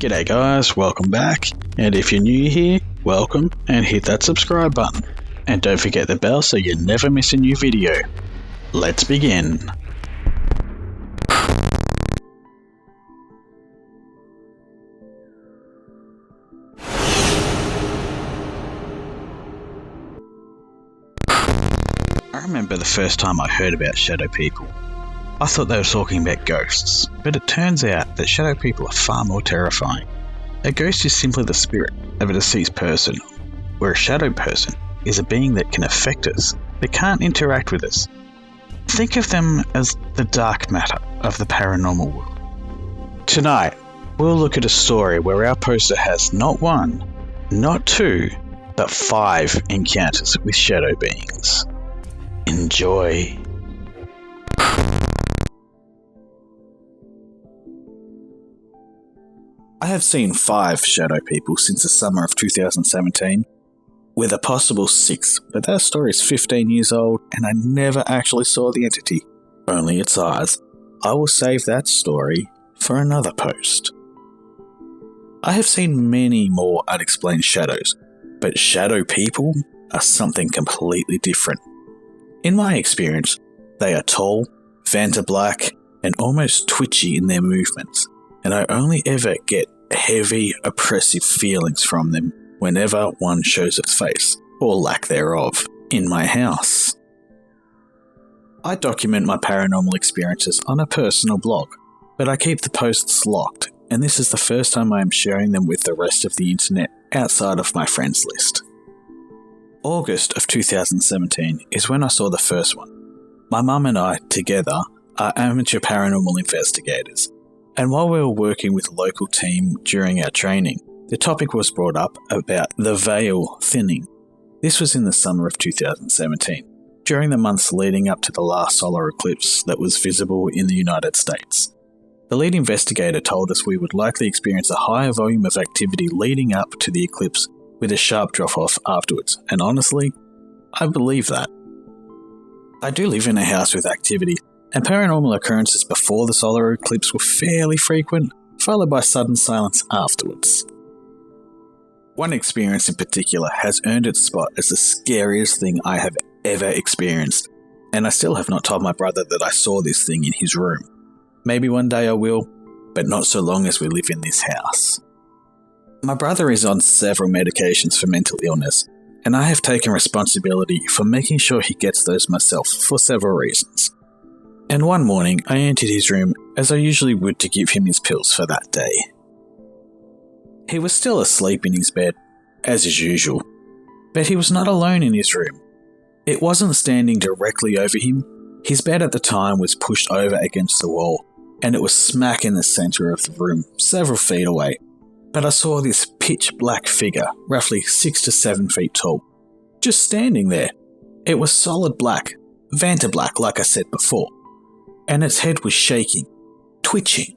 G'day guys, welcome back, and if you're new here, welcome, and hit that subscribe button. And don't forget the bell so you never miss a new video. Let's begin. I remember the first time I heard about shadow people. I thought they were talking about ghosts, but it turns out that shadow people are far more terrifying. A ghost is simply the spirit of a deceased person, where a shadow person is a being that can affect us, but can't interact with us. Think of them as the dark matter of the paranormal world. Tonight, we'll look at a story where our poster has not one, not two, but 5 encounters with shadow beings. Enjoy. I have seen 5 shadow people since the summer of 2017, with a possible 6th, but that story is 15 years old and I never actually saw the entity, only its eyes. I will save that story for another post. I have seen many more unexplained shadows, but shadow people are something completely different. In my experience, they are tall, Vanta black, and almost twitchy in their movements, and I only ever get heavy, oppressive feelings from them whenever one shows its face, or lack thereof, in my house. I document my paranormal experiences on a personal blog, but I keep the posts locked, and this is the first time I am sharing them with the rest of the internet outside of my friends list. August of 2017 is when I saw the first one. My mum and I, together, are amateur paranormal investigators, and while we were working with a local team during our training, the topic was brought up about the veil thinning. This was in the summer of 2017, during the months leading up to the last solar eclipse that was visible in the United States. The lead investigator told us we would likely experience a higher volume of activity leading up to the eclipse with a sharp drop-off afterwards, and honestly, I believe that. I do live in a house with activity, and paranormal occurrences before the solar eclipse were fairly frequent, followed by sudden silence afterwards. One experience in particular has earned its spot as the scariest thing I have ever experienced, and I still have not told my brother that I saw this thing in his room. Maybe one day I will, but not so long as we live in this house. My brother is on several medications for mental illness, and I have taken responsibility for making sure he gets those myself for several reasons. And one morning, I entered his room as I usually would to give him his pills for that day. He was still asleep in his bed, as is usual, but he was not alone in his room. It wasn't standing directly over him. His bed at the time was pushed over against the wall, and it was smack in the centre of the room, several feet away. But I saw this pitch black figure, roughly 6 to 7 feet tall, just standing there. It was solid black, Vanta black like I said before, and its head was shaking, twitching.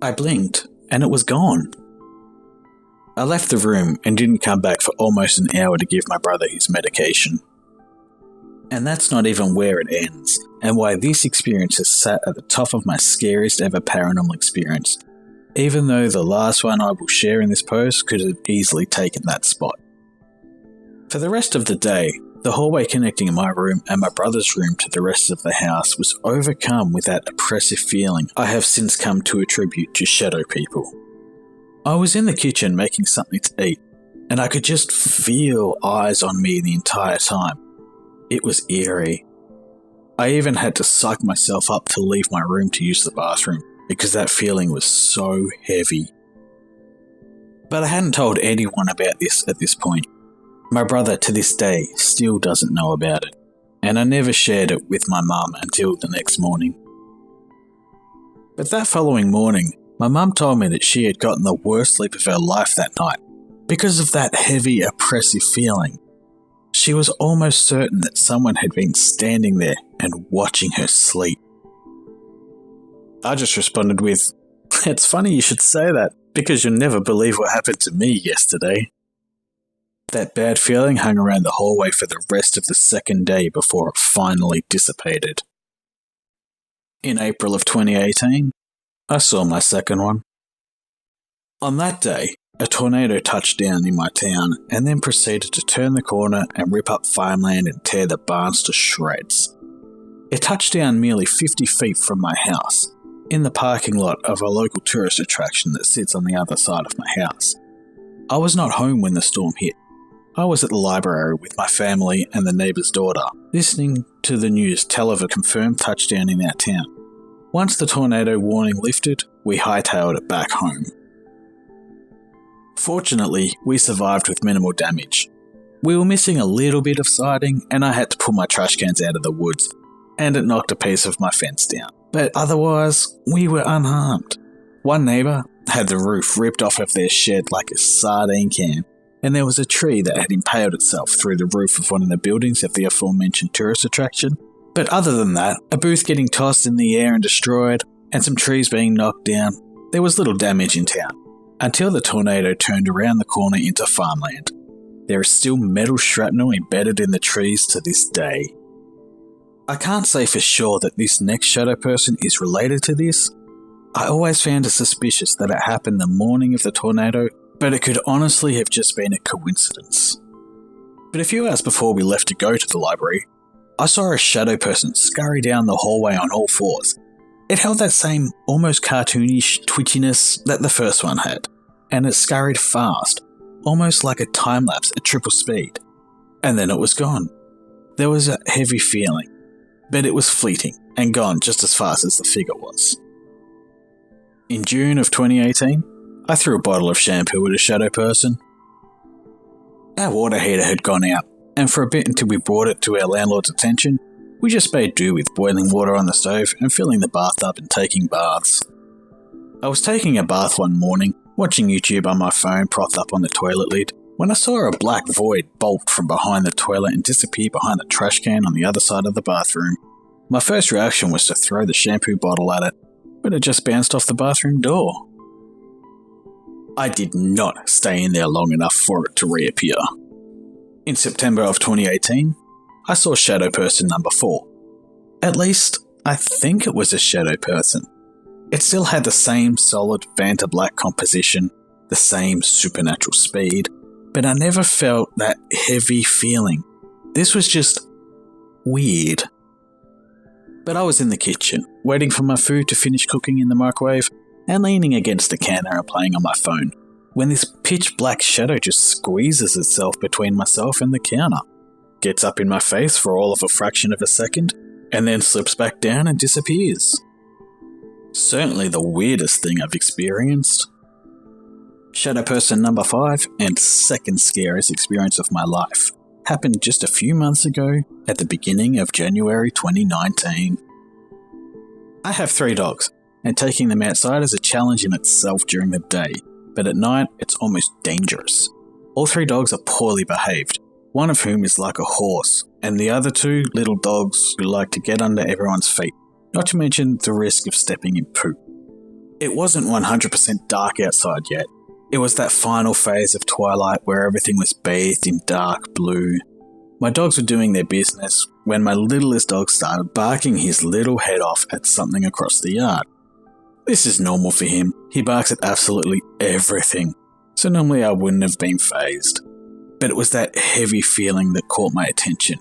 I blinked, and it was gone. I left the room and didn't come back for almost an hour to give my brother his medication. And that's not even where it ends, and why this experience has sat at the top of my scariest ever paranormal experience, even though the last one I will share in this post could have easily taken that spot. For the rest of the day, the hallway connecting my room and my brother's room to the rest of the house was overcome with that oppressive feeling I have since come to attribute to shadow people. I was in the kitchen making something to eat, and I could just feel eyes on me the entire time. It was eerie. I even had to psych myself up to leave my room to use the bathroom, because that feeling was so heavy. But I hadn't told anyone about this at this point. My brother to this day still doesn't know about it, and I never shared it with my mum until the next morning. But that following morning, my mum told me that she had gotten the worst sleep of her life that night because of that heavy, oppressive feeling. She was almost certain that someone had been standing there and watching her sleep. I just responded with, "It's funny you should say that, because you'll never believe what happened to me yesterday." That bad feeling hung around the hallway for the rest of the second day before it finally dissipated. In April of 2018, I saw my second one. On that day, a tornado touched down in my town and then proceeded to turn the corner and rip up farmland and tear the barns to shreds. It touched down merely 50 feet from my house, in the parking lot of a local tourist attraction that sits on the other side of my house. I was not home when the storm hit. I was at the library with my family and the neighbour's daughter, listening to the news tell of a confirmed touchdown in our town. Once the tornado warning lifted, we hightailed it back home. Fortunately, we survived with minimal damage. We were missing a little bit of siding and I had to pull my trash cans out of the woods, and it knocked a piece of my fence down. But otherwise, we were unharmed. One neighbour had the roof ripped off of their shed like a sardine can, and there was a tree that had impaled itself through the roof of one of the buildings of the aforementioned tourist attraction. But other than that, a booth getting tossed in the air and destroyed, and some trees being knocked down, there was little damage in town. Until the tornado turned around the corner into farmland. There is still metal shrapnel embedded in the trees to this day. I can't say for sure that this next shadow person is related to this. I always found it suspicious that it happened the morning of the tornado, but it could honestly have just been a coincidence. But a few hours before we left to go to the library, I saw a shadow person scurry down the hallway on all fours. It held that same almost cartoonish twitchiness that the first one had, and it scurried fast, almost like a time-lapse at triple speed. And then it was gone. There was a heavy feeling, but it was fleeting and gone just as fast as the figure was. In June of 2018, I threw a bottle of shampoo at a shadow person. Our water heater had gone out, and for a bit until we brought it to our landlord's attention, we just made do with boiling water on the stove and filling the bathtub and taking baths. I was taking a bath one morning, watching YouTube on my phone propped up on the toilet lid, when I saw a black void bolt from behind the toilet and disappear behind the trash can on the other side of the bathroom. My first reaction was to throw the shampoo bottle at it, but it just bounced off the bathroom door. I did not stay in there long enough for it to reappear. In September of 2018, I saw shadow person number 4. At least, I think it was a shadow person. It still had the same solid Vanta black composition, the same supernatural speed, but I never felt that heavy feeling. This was just weird. But I was in the kitchen, waiting for my food to finish cooking in the microwave, and leaning against the counter and playing on my phone, when this pitch black shadow just squeezes itself between myself and the counter, gets up in my face for all of a fraction of a second, and then slips back down and disappears. Certainly the weirdest thing I've experienced. Shadow person number 5 and second scariest experience of my life happened just a few months ago at the beginning of January 2019. I have 3 dogs, and taking them outside is a challenge in itself during the day, but at night it's almost dangerous. All 3 dogs are poorly behaved, one of whom is like a horse, and the other 2 little dogs who like to get under everyone's feet, not to mention the risk of stepping in poop. It wasn't 100% dark outside yet. It was that final phase of twilight where everything was bathed in dark blue. My dogs were doing their business when my littlest dog started barking his little head off at something across the yard. This is normal for him. He barks at absolutely everything, so normally I wouldn't have been fazed. But it was that heavy feeling that caught my attention,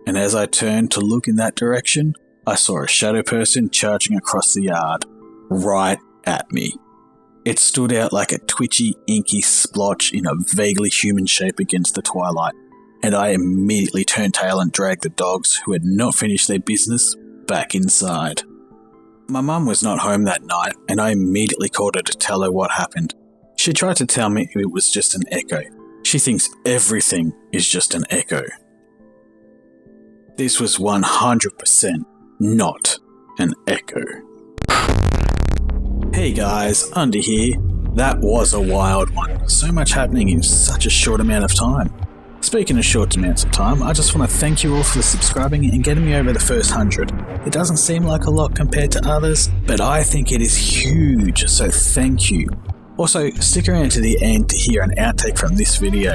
and as I turned to look in that direction, I saw a shadow person charging across the yard, right at me. It stood out like a twitchy, inky splotch in a vaguely human shape against the twilight, and I immediately turned tail and dragged the dogs, who had not finished their business, back inside. My mum was not home that night, and I immediately called her to tell her what happened. She tried to tell me it was just an echo. She thinks everything is just an echo. This was 100% not an echo. Hey guys, Under here. That was a wild one. So much happening in such a short amount of time. Speaking of short amounts of time, I just want to thank you all for subscribing and getting me over the first 100. It doesn't seem like a lot compared to others, but I think it is huge, so thank you. Also, stick around to the end to hear an outtake from this video.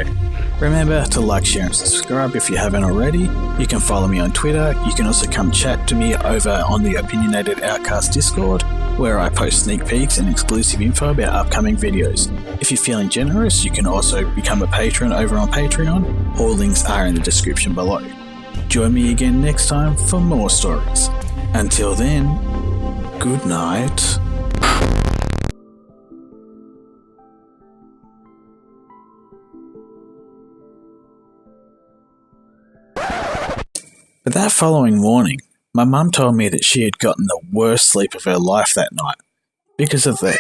Remember to like, share and subscribe if you haven't already. You can follow me on Twitter. You can also come chat to me over on the Opinionated Outcast Discord, where I post sneak peeks and exclusive info about upcoming videos. If you're feeling generous, you can also become a patron over on Patreon. All links are in the description below. Join me again next time for more stories. Until then, good night. But that following morning, my mum told me that she had gotten the worst sleep of her life that night because of the